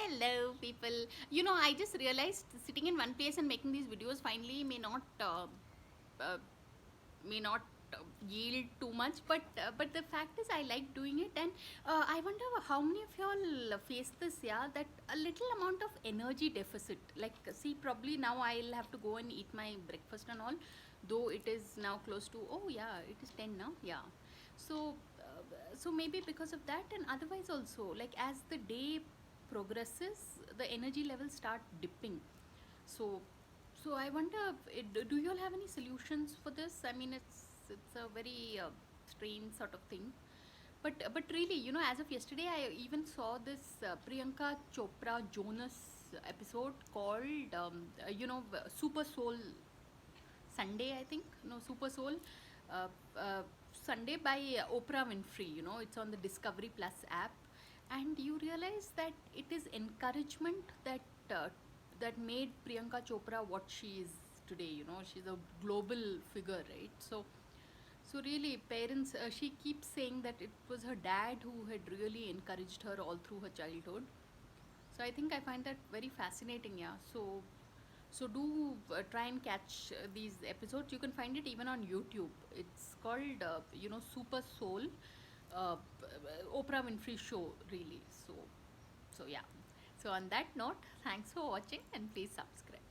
Hello, people. I just realized sitting in one place and making these videos finally uh, may not yield too much, but the fact is, I like doing it, and I wonder how many of y'all face this. Yeah, that a little amount of energy deficit. Like, see, probably now I'll have to go and eat my breakfast and all, though it is now close to. Oh yeah, it is 10 now. Yeah, so. So maybe because of that, and otherwise also, like as the day progresses, the energy levels start dipping. So, so I wonder, do you all have any solutions for this? I mean, it's a very strange sort of thing. But really, as of yesterday, I even saw this Priyanka Chopra Jonas episode called Super Soul Sunday, I think. No, Super Soul uh, uh, Sunday by Oprah Winfrey. It's on the Discovery Plus app, and you realize that it is encouragement that made Priyanka Chopra what she is today. She's a global figure, right? So really, parents. She keeps saying that it was her dad who had really encouraged her all through her childhood. So I think I find that very fascinating. Yeah. So do try and catch these episodes. You can find it even on YouTube. It's called Super Soul, Oprah Winfrey Show. Really. So yeah. So on that note, thanks for watching and please subscribe.